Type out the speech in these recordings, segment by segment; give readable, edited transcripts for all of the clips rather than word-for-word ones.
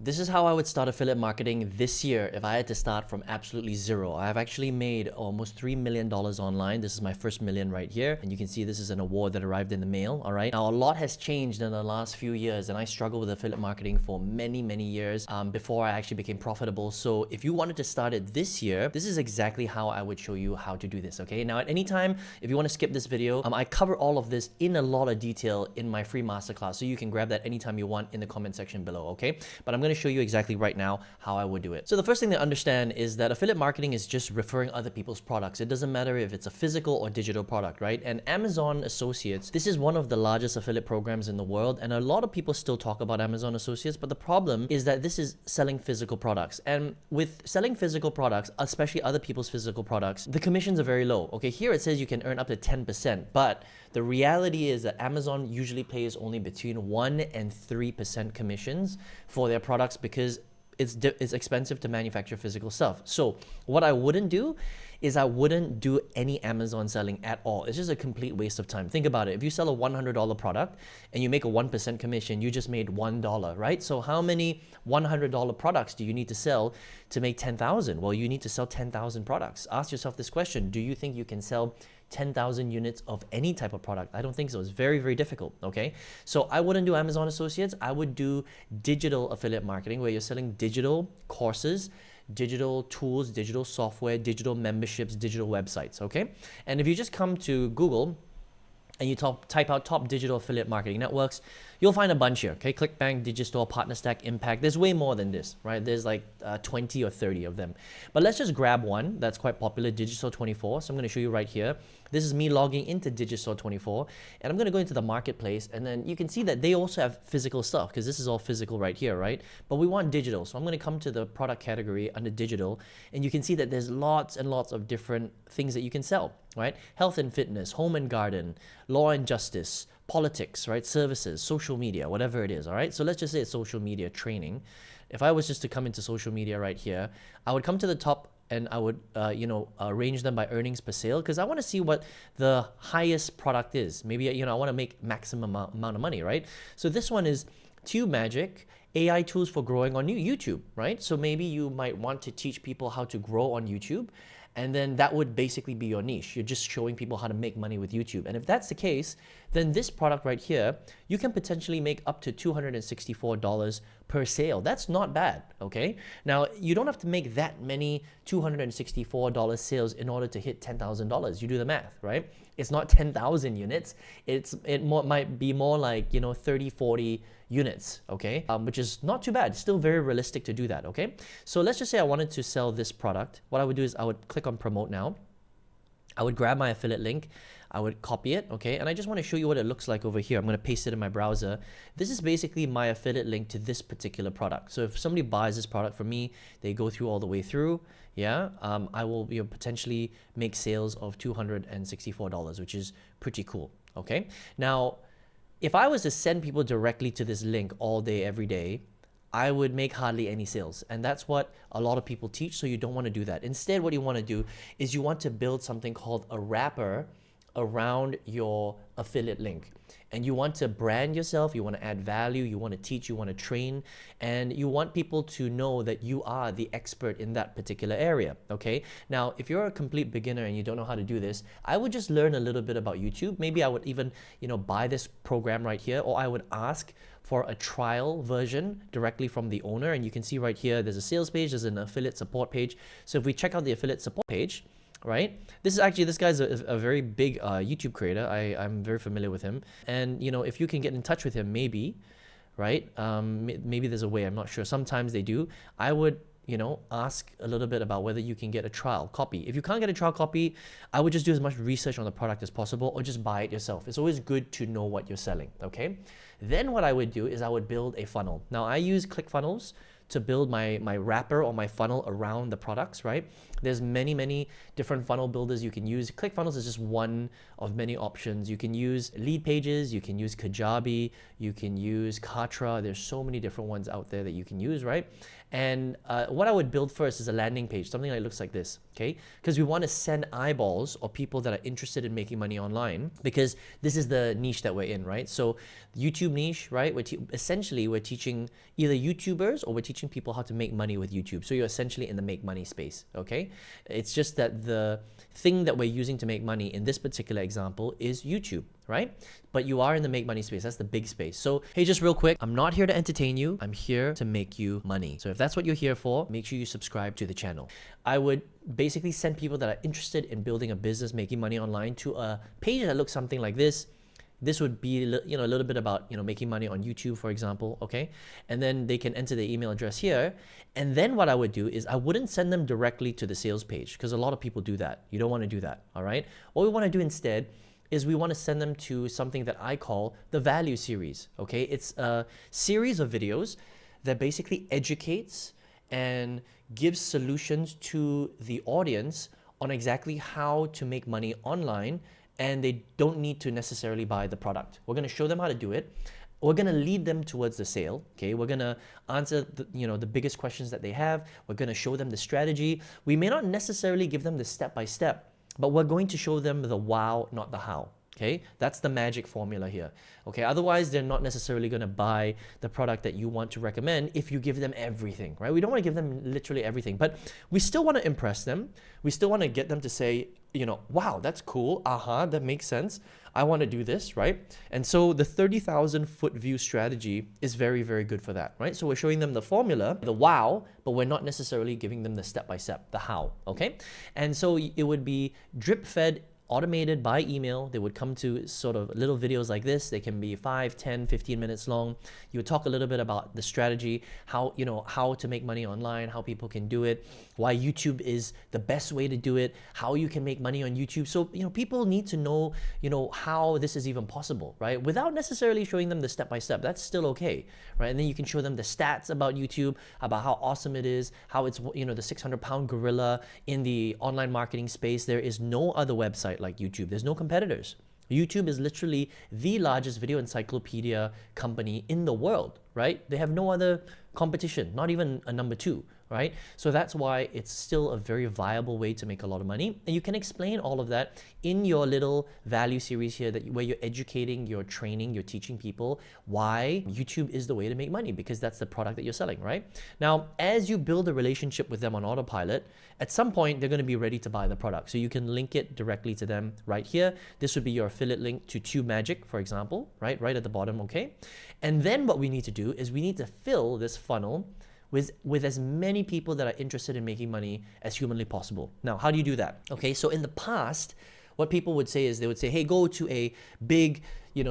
This is how I would start affiliate marketing this year if I had to start from absolutely zero. I've actually made almost $3 million online. This is my first million right here. And you can see this is an award that arrived in the mail, all right? Now, a lot has changed in the last few years, and I struggled with affiliate marketing for many, many years before I actually became profitable. So if you wanted to start it this year, this is exactly how I would show you how to do this, okay? Now, at any time, if you want to skip this video, I cover all of this in a lot of detail in my free masterclass, so you can grab that anytime you want in the comment section below, okay? But I'm going to show you exactly right now how I would do it. So the first thing to understand is that affiliate marketing is just referring other people's products. It doesn't matter if it's a physical or digital product, right? And Amazon Associates, this is one of the largest affiliate programs in the world, and a lot of people still talk about Amazon Associates, but the problem is that this is selling physical products. And with selling physical products, especially other people's physical products, the commissions are very low. Okay, here it says you can earn up to 10%, but the reality is that Amazon usually pays only between 1 and 3% commissions for their products because it's expensive to manufacture physical stuff. So what I wouldn't do is I wouldn't do any Amazon selling at all. It's just a complete waste of time. Think about it. If you sell a $100 product and you make a 1% commission, you just made $1, right? So how many $100 products do you need to sell to make 10,000? Well, you need to sell 10,000 products. Ask yourself this question. Do you think you can sell 10,000 units of any type of product? I don't think so. It's very, very difficult, okay? So I wouldn't do Amazon Associates. I would do digital affiliate marketing where you're selling digital courses, digital tools, digital software, digital memberships, digital websites, okay? And if you just come to Google and you type out top digital affiliate marketing networks, you'll find a bunch here, okay? ClickBank, Digistore, PartnerStack, Impact. There's way more than this, right? There's like 20 or 30 of them. But let's just grab one that's quite popular, Digistore24. So I'm gonna show you right here. This is me logging into Digistore24, and I'm gonna go into the marketplace, and then you can see that they also have physical stuff because this is all physical right here, right? But we want digital. So I'm gonna come to the product category under digital, and you can see that there's lots and lots of different things that you can sell, right? Health and fitness, home and garden, law and justice, politics, right? Services, social media, whatever it is, all right? So let's just say it's social media training. If I was just to come into social media right here, I would come to the top and I would, arrange them by earnings per sale because I want to see what the highest product is. Maybe, I want to make maximum amount of money, right? So this one is Tube Magic, AI tools for growing on YouTube, right? So maybe you might want to teach people how to grow on YouTube, and then that would basically be your niche. You're just showing people how to make money with YouTube. And if that's the case, then this product right here, you can potentially make up to $264 per sale. That's not bad, okay? Now, you don't have to make that many $264 sales in order to hit $10,000. You do the math, right? It's not 10,000 units. It might be more like, 30, 40 units, okay? Which is not too bad. It's still very realistic to do that, okay? So let's just say I wanted to sell this product. What I would do is I would click on promote now. I would grab my affiliate link. I would copy it, okay? And I just want to show you what it looks like over here. I'm going to paste it in my browser. This is basically my affiliate link to this particular product. So if somebody buys this product from me, they go through all the way through, yeah, I will potentially make sales of $264, which is pretty cool, okay? Now, if I was to send people directly to this link all day, every day, I would make hardly any sales. And that's what a lot of people teach, so you don't want to do that. Instead, what you want to do is you want to build something called a wrapper around your affiliate link. And you want to brand yourself, you want to add value, you want to teach, you want to train, and you want people to know that you are the expert in that particular area, okay? Now, if you're a complete beginner and you don't know how to do this, I would just learn a little bit about YouTube. Maybe I would even, buy this program right here, or I would ask for a trial version directly from the owner. And you can see right here, there's a sales page, there's an affiliate support page. So if we check out the affiliate support page, right? This guy's a very big YouTube creator. I'm very familiar with him. And, if you can get in touch with him, maybe, right? Maybe there's a way, I'm not sure. Sometimes they do. I would, ask a little bit about whether you can get a trial copy. If you can't get a trial copy, I would just do as much research on the product as possible or just buy it yourself. It's always good to know what you're selling, okay? Then what I would do is I would build a funnel. Now, I use ClickFunnels to build my wrapper or my funnel around the products, right? There's many different funnel builders you can use. ClickFunnels is just one of many options. You can use Lead Pages, you can use Kajabi, you can use Katra. There's so many different ones out there that you can use, right? And what I would build first is a landing page, something that looks like this, okay? Because we want to send eyeballs or people that are interested in making money online, because this is the niche that we're in, right? So YouTube niche, right? Essentially, we're teaching either YouTubers or we're teaching people how to make money with YouTube. So you're essentially in the make money space, okay? It's just that the thing that we're using to make money in this particular example is YouTube, right? But you are in the make money space. That's the big space. So, hey, just real quick, I'm not here to entertain you. I'm here to make you money. So if that's what you're here for, make sure you subscribe to the channel. I would basically send people that are interested in building a business, making money online, to a page that looks something like this. This would be, a little bit about, making money on YouTube, for example, okay? And then they can enter their email address here. And then what I would do is I wouldn't send them directly to the sales page, because a lot of people do that. You don't want to do that, all right? What we want to do instead is we want to send them to something that I call the value series, okay? It's a series of videos that basically educates and gives solutions to the audience on exactly how to make money online, and they don't need to necessarily buy the product. We're going to show them how to do it. We're going to lead them towards the sale, okay? We're going to answer the biggest questions that they have. We're going to show them the strategy. We may not necessarily give them the step-by-step, but we're going to show them the wow, not the how. Okay, that's the magic formula here. Okay, otherwise they're not necessarily going to buy the product that you want to recommend if you give them everything, right? We don't want to give them literally everything, but we still want to impress them. We still want to get them to say, wow, that's cool. That makes sense. I want to do this, right? And so the 30,000 foot view strategy is very, very good for that, right? So we're showing them the formula, the wow, but we're not necessarily giving them the step-by-step, the how, okay? And so it would be drip-fed, automated by email. They would come to sort of little videos like this. They can be 5, 10, 15 minutes long. You would talk a little bit about the strategy, how to make money online, how people can do it, why YouTube is the best way to do it, how you can make money on YouTube. So, people need to know, how this is even possible, right? Without necessarily showing them the step-by-step. That's still okay, right? And then you can show them the stats about YouTube, about how awesome it is, how it's, the 600-pound gorilla in the online marketing space. There is no other website like YouTube. There's no competitors. YouTube is literally the largest video encyclopedia company in the world, right? They have no other competition, not even a number 2, right? So that's why it's still a very viable way to make a lot of money. And you can explain all of that in your little value series here where you're educating, you're training, you're teaching people why YouTube is the way to make money, because that's the product that you're selling, right? Now, as you build a relationship with them on autopilot, at some point, they're going to be ready to buy the product. So you can link it directly to them right here. This would be your affiliate link to TubeMagic, for example, right at the bottom, okay? And then what we need to do is we need to fill this funnel with as many people that are interested in making money as humanly possible. Now, how do you do that? Okay, so in the past, what people would say is they would say, hey, go to a big,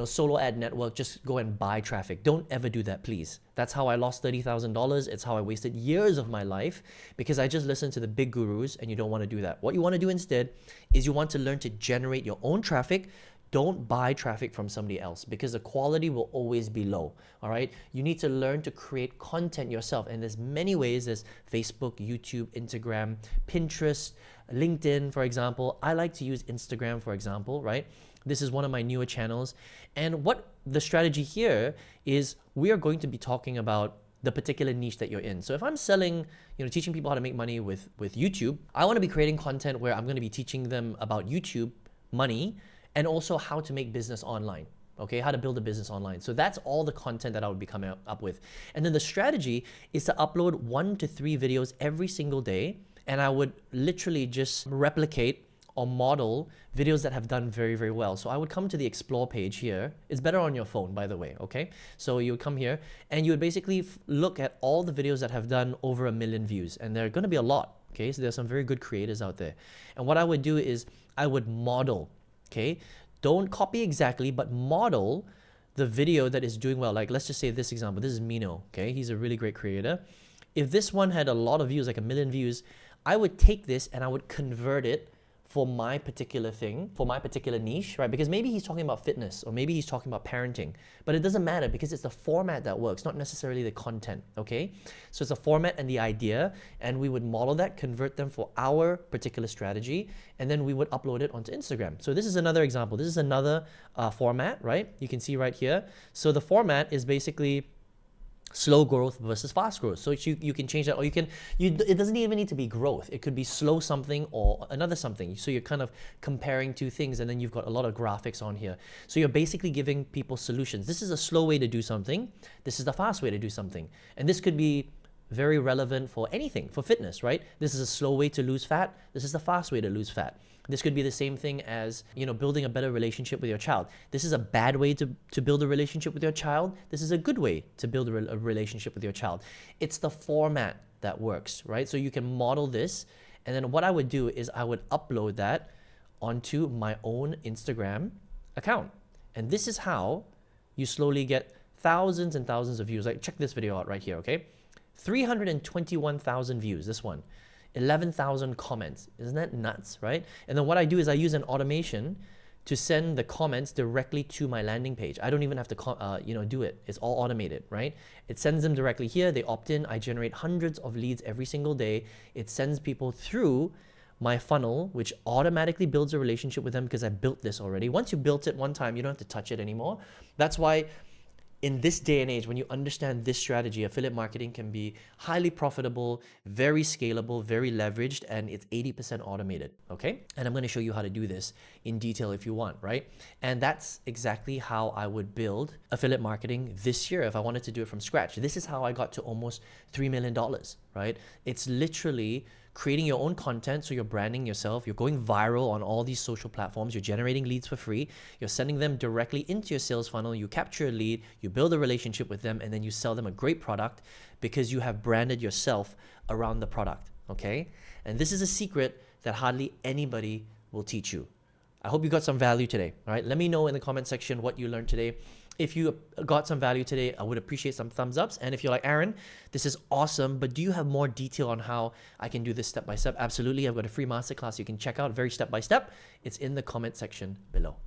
solo ad network, just go and buy traffic. Don't ever do that, please. That's how I lost $30,000. It's how I wasted years of my life, because I just listened to the big gurus, and you don't want to do that. What you want to do instead is you want to learn to generate your own traffic. Don't buy traffic from somebody else, because the quality will always be low, all right? You need to learn to create content yourself, and there's many ways. There's Facebook, YouTube, Instagram, Pinterest, LinkedIn, for example. I like to use Instagram, for example, right? This is one of my newer channels. And what the strategy here is, we are going to be talking about the particular niche that you're in. So if I'm selling, teaching people how to make money with YouTube, I want to be creating content where I'm going to be teaching them about YouTube money, and also how to make business online, okay? How to build a business online. So that's all the content that I would be coming up with. And then the strategy is to upload 1 to 3 videos every single day, and I would literally just replicate or model videos that have done very, very well. So I would come to the explore page here. It's better on your phone, by the way, okay? So you would come here, and you would basically look at all the videos that have done over 1 million views, and there are gonna be a lot, okay? So there's some very good creators out there. And what I would do is I would model, okay? Don't copy exactly, but model the video that is doing well. Like, let's just say this example. This is Mino, okay? He's a really great creator. If this one had a lot of views, like 1 million views, I would take this and I would convert it for my particular thing, for my particular niche, right? Because maybe he's talking about fitness or maybe he's talking about parenting, but it doesn't matter because it's the format that works, not necessarily the content, okay? So it's the format and the idea, and we would model that, convert them for our particular strategy, and then we would upload it onto Instagram. So this is another example. This is another format, right? You can see right here. So the format is basically slow growth versus fast growth. So you can change that, or it doesn't even need to be growth. It could be slow something or another something. So you're kind of comparing two things, and then you've got a lot of graphics on here. So you're basically giving people solutions. This is a slow way to do something. This is the fast way to do something. And this could be very relevant for anything, for fitness, right? This is a slow way to lose fat. This is the fast way to lose fat. This could be the same thing as, building a better relationship with your child. This is a bad way to build a relationship with your child. This is a good way to build a relationship with your child. It's the format that works, right? So you can model this, and then what I would do is I would upload that onto my own Instagram account. And this is how you slowly get thousands and thousands of views. Like, check this video out right here, okay? 321,000 views, this one. 11,000 comments. Isn't that nuts, right? And then what I do is I use an automation to send the comments directly to my landing page. I don't even have to do it. It's all automated, right? It sends them directly here. They opt in. I generate hundreds of leads every single day. It sends people through my funnel, which automatically builds a relationship with them because I built this already. Once you built it one time, you don't have to touch it anymore. That's why in this day and age, when you understand this strategy, affiliate marketing can be highly profitable, very scalable, very leveraged, and it's 80% automated, okay? And I'm gonna show you how to do this in detail if you want, right? And that's exactly how I would build affiliate marketing this year if I wanted to do it from scratch. This is how I got to almost $3 million, right? It's literally creating your own content, so you're branding yourself, you're going viral on all these social platforms, you're generating leads for free, you're sending them directly into your sales funnel, you capture a lead, you build a relationship with them, and then you sell them a great product because you have branded yourself around the product, okay? And this is a secret that hardly anybody will teach you. I hope you got some value today, all right? Let me know in the comment section what you learned today. If you got some value today, I would appreciate some thumbs ups. And if you're like, Aaron, this is awesome, but do you have more detail on how I can do this step by step? Absolutely. I've got a free masterclass you can check out, very step by step. It's in the comment section below.